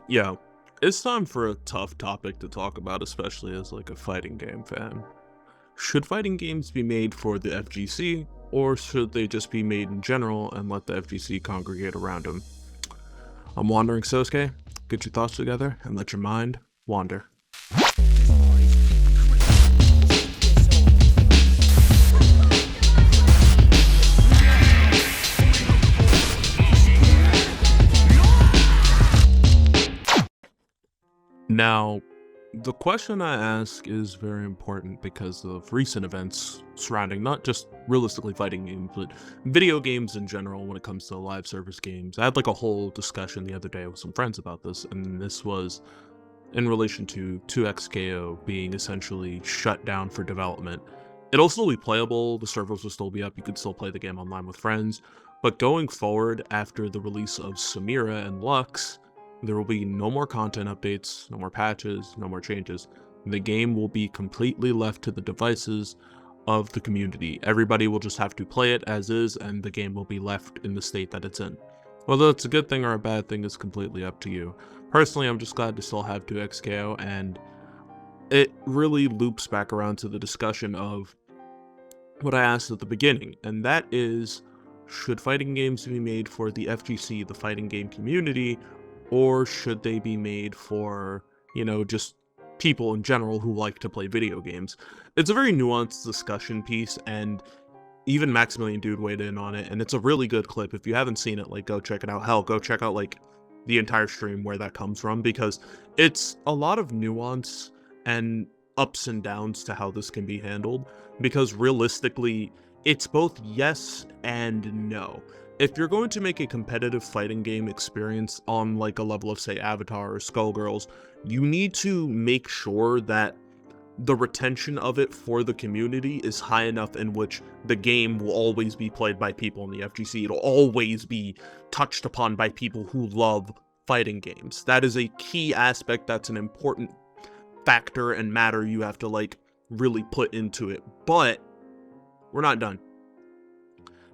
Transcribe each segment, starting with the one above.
Yeah, it's time for a tough topic to talk about, especially as like a fighting game fan. Should fighting games be made for the FGC, or should they just be made in general and let the FGC congregate around them? I'm Wandering Sosuke. Get your thoughts together and let your mind wander. Now, the question I ask is very important because of recent events surrounding not just realistically fighting games, but video games in general when it comes to live service games. I had like a whole discussion the other day with some friends about this, and this was in relation to 2XKO being essentially shut down for development. It'll still be playable, the servers will still be up, you could still play the game online with friends, but going forward after the release of Samira and Lux, there will be no more content updates, no more patches, no more changes. The game will be completely left to the devices of the community. Everybody will just have to play it as is, and the game will be left in the state that it's in. Whether it's a good thing or a bad thing is completely up to you. Personally, I'm just glad to still have 2XKO, and it really loops back around to the discussion of what I asked at the beginning, and that is, should fighting games be made for the FGC, the fighting game community, or should they be made for, just people in general who like to play video games? It's a very nuanced discussion piece, and even Maximilian Dude weighed in on it, and it's a really good clip. If you haven't seen it, like, go check it out. Hell, go check out, like, the entire stream where that comes from, because it's a lot of nuance and ups and downs to how this can be handled, because realistically, it's both yes and no. If you're going to make a competitive fighting game experience on like a level of, say, Avatar or Skullgirls, you need to make sure that the retention of it for the community is high enough in which the game will always be played by people in the FGC. It'll always be touched upon by people who love fighting games. That is a key aspect, that's an important factor and matter you have to like really put into it. But we're not done.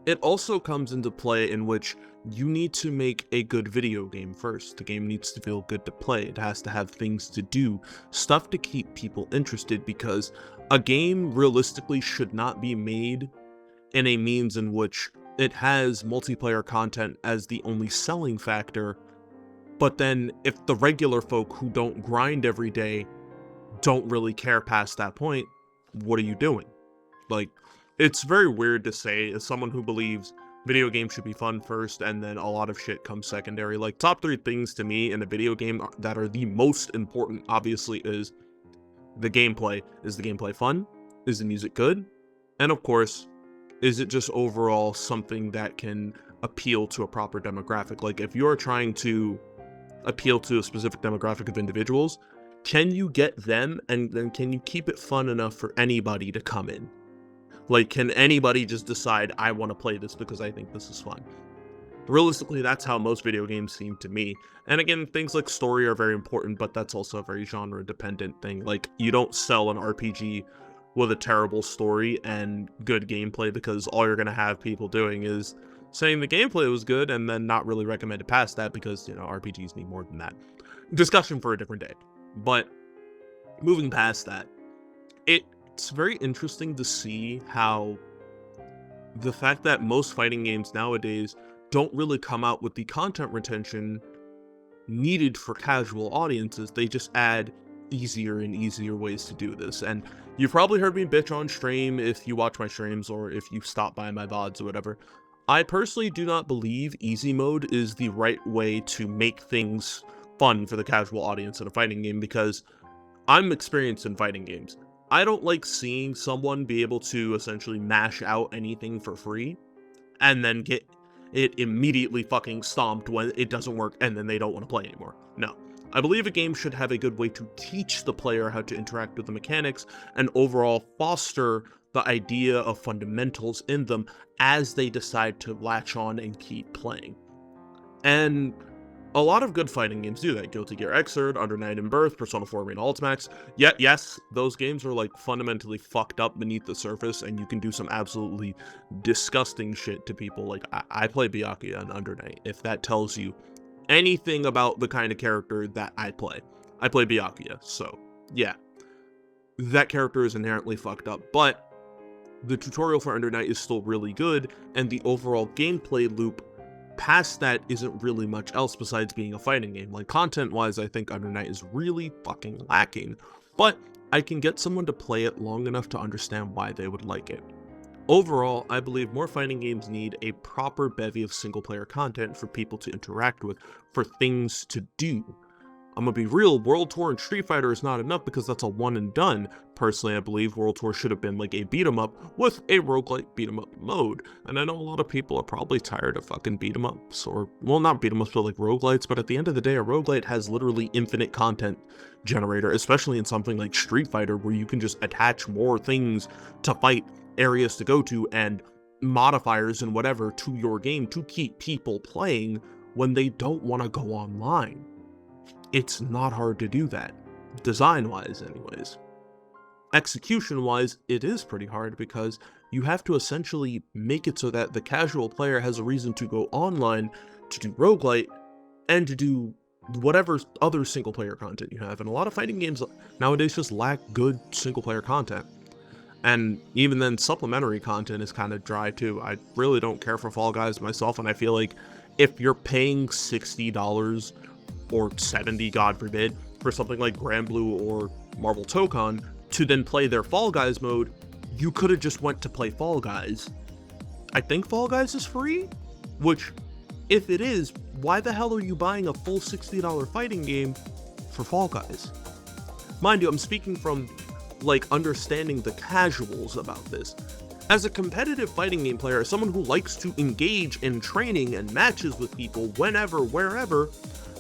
It also comes into play in which you need to make a good video game first. The game needs to feel good to play. It has to have things to do, stuff to keep people interested, because a game realistically should not be made in a means in which it has multiplayer content as the only selling factor, but then if the regular folk who don't grind every day don't really care past that point, what are you doing? Like, it's very weird to say, as someone who believes video games should be fun first and then a lot of shit comes secondary. Like, top 3 things to me in a video game that are the most important, obviously, is the gameplay. Is the gameplay fun? Is the music good? And of course, is it just overall something that can appeal to a proper demographic? Like, if you're trying to appeal to a specific demographic of individuals, can you get them, and then can you keep it fun enough for anybody to come in? Like, can anybody just decide, I want to play this because I think this is fun? Realistically, that's how most video games seem to me. And again, things like story are very important, but that's also a very genre-dependent thing. Like, you don't sell an RPG with a terrible story and good gameplay, because all you're going to have people doing is saying the gameplay was good and then not really recommend it past that, because, RPGs need more than that. Discussion for a different day. But moving past that, it's very interesting to see how the fact that most fighting games nowadays don't really come out with the content retention needed for casual audiences. They just add easier and easier ways to do this. And you've probably heard me bitch on stream if you watch my streams or if you stop by my VODs or whatever. I personally do not believe easy mode is the right way to make things fun for the casual audience in a fighting game, because I'm experienced in fighting games. I don't like seeing someone be able to essentially mash out anything for free and then get it immediately fucking stomped when it doesn't work and then they don't want to play anymore. No. I believe a game should have a good way to teach the player how to interact with the mechanics and overall foster the idea of fundamentals in them as they decide to latch on and keep playing. And a lot of good fighting games do that. Guilty Gear Xrd, Under Night in Birth, Persona 4 Arena Ultimax. Yet, yes, those games are like fundamentally fucked up beneath the surface, and you can do some absolutely disgusting shit to people. Like, I play Byakuya and Under Night. If that tells you anything about the kind of character that I play. I play Byakuya, so yeah, that character is inherently fucked up, but the tutorial for Under Night is still really good, and the overall gameplay loop past that isn't really much else besides being a fighting game. Like, content-wise, I think Under Night is really fucking lacking, but I can get someone to play it long enough to understand why they would like it. Overall, I believe more fighting games need a proper bevy of single-player content for people to interact with, for things to do. I'm gonna be real, World Tour and Street Fighter is not enough because that's a one and done. Personally, I believe World Tour should have been like a beat 'em up with a roguelike beat 'em up mode. And I know a lot of people are probably tired of fucking beat 'em ups, or, well, not beat 'em ups, but like roguelites, but at the end of the day, a roguelite has literally infinite content generator, especially in something like Street Fighter, where you can just attach more things to fight, areas to go to, and modifiers and whatever to your game to keep people playing when they don't want to go online. It's not hard to do that, design-wise anyways. Execution-wise, it is pretty hard because you have to essentially make it so that the casual player has a reason to go online to do roguelite and to do whatever other single-player content you have. And a lot of fighting games nowadays just lack good single-player content. And even then, supplementary content is kind of dry too. I really don't care for Fall Guys myself, and I feel like if you're paying $60 or $70, God forbid, for something like Granblue or Marvel Tokon to then play their Fall Guys mode, you could have just went to play Fall Guys. I think Fall Guys is free, which, if it is, why the hell are you buying a full $60 fighting game for Fall Guys? Mind you, I'm speaking from, like, understanding the casuals about this. As a competitive fighting game player, as someone who likes to engage in training and matches with people whenever, wherever,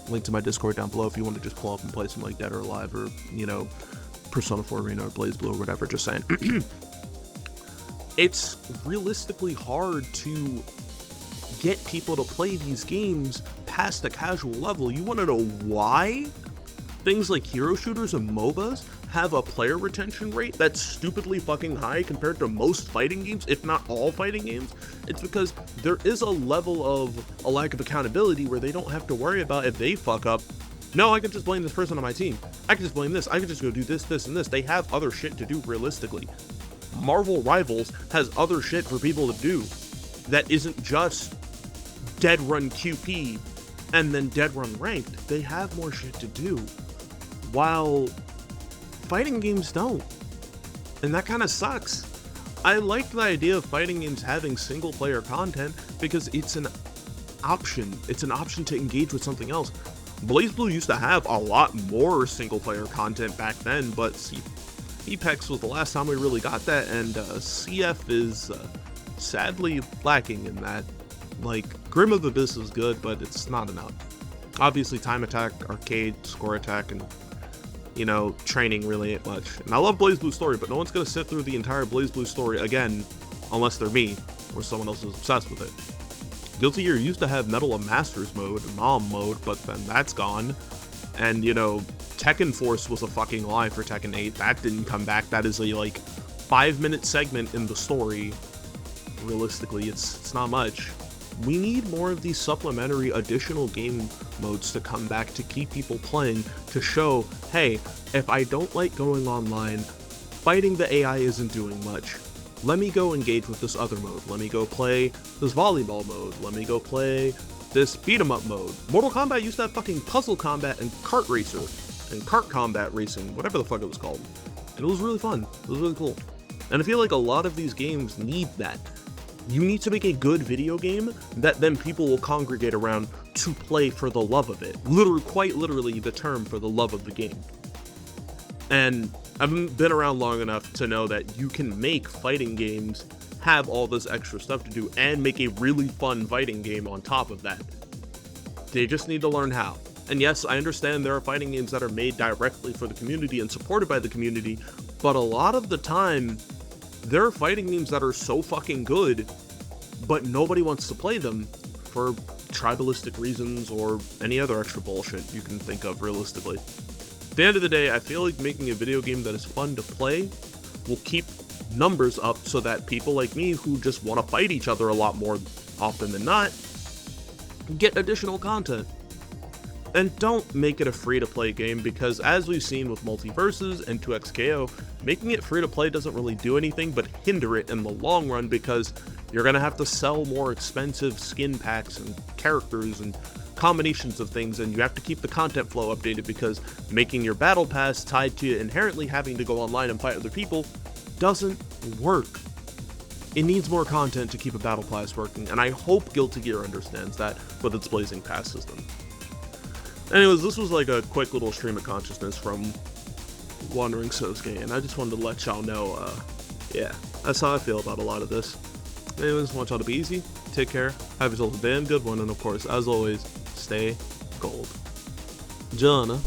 link to my Discord down below if you want to just pull up and play some like Dead or Alive or, you know, Persona 4 Arena or BlazBlue or whatever, just saying. It's realistically hard to get people to play these games past the casual level. You want to know why things like hero shooters and MOBAs have a player retention rate that's stupidly fucking high compared to most fighting games, if not all fighting games? It's because there is a level of a lack of accountability where they don't have to worry about if they fuck up. No, I can just blame this person on my team. I can just blame this. I can just go do this, this, and this. They have other shit to do realistically. Marvel Rivals has other shit for people to do that isn't just Dead Run QP and then Dead Run Ranked. They have more shit to do, while fighting games don't. And that kind of sucks. I like the idea of fighting games having single player content because it's an option. It's an option to engage with something else. BlazBlue used to have a lot more single player content back then, but Apex was the last time we really got that, and CF is sadly lacking in that. Like, Grim of the Abyss is good, but it's not enough. Obviously, Time Attack, Arcade, Score Attack, and, you know, training really ain't much. And I love BlazBlue story, but no one's gonna sit through the entire BlazBlue story again, unless they're me, or someone else is obsessed with it. Guilty Gear used to have Medal of Masters mode, Nom mode, but then that's gone. And, you know, Tekken Force was a fucking lie for Tekken 8. That didn't come back. That is a, like, 5-minute segment in the story. Realistically, it's not much. We need more of these supplementary additional game modes to come back to keep people playing, to show, hey, if I don't like going online, fighting the AI isn't doing much. Let me go engage with this other mode. Let me go play this volleyball mode. Let me go play this beat 'em up mode. Mortal Kombat used to have fucking puzzle combat and kart racer and kart combat racing, whatever the fuck it was called. And it was really fun. It was really cool. And I feel like a lot of these games need that. You need to make a good video game that then people will congregate around to play for the love of it. Literally, quite literally the term for the love of the game. And I've been around long enough to know that you can make fighting games have all this extra stuff to do and make a really fun fighting game on top of that. They just need to learn how. And yes, I understand there are fighting games that are made directly for the community and supported by the community, but a lot of the time, there are fighting games that are so fucking good, but nobody wants to play them for tribalistic reasons or any other extra bullshit you can think of realistically. At the end of the day, I feel like making a video game that is fun to play will keep numbers up so that people like me who just want to fight each other a lot more often than not get additional content. And don't make it a free-to-play game, because as we've seen with Multiverses and 2XKO, making it free-to-play doesn't really do anything but hinder it in the long run, because you're going to have to sell more expensive skin packs and characters and combinations of things, and you have to keep the content flow updated, because making your battle pass tied to inherently having to go online and fight other people doesn't work. It needs more content to keep a battle pass working, and I hope Guilty Gear understands that with its Blazing Pass system. Anyways, this was like a quick little stream of consciousness from Wandering Sosuke, and I just wanted to let y'all know, yeah, that's how I feel about a lot of this. Anyways, want y'all to be easy, take care, have yourself a damn good one, and of course, as always, stay gold. Jana.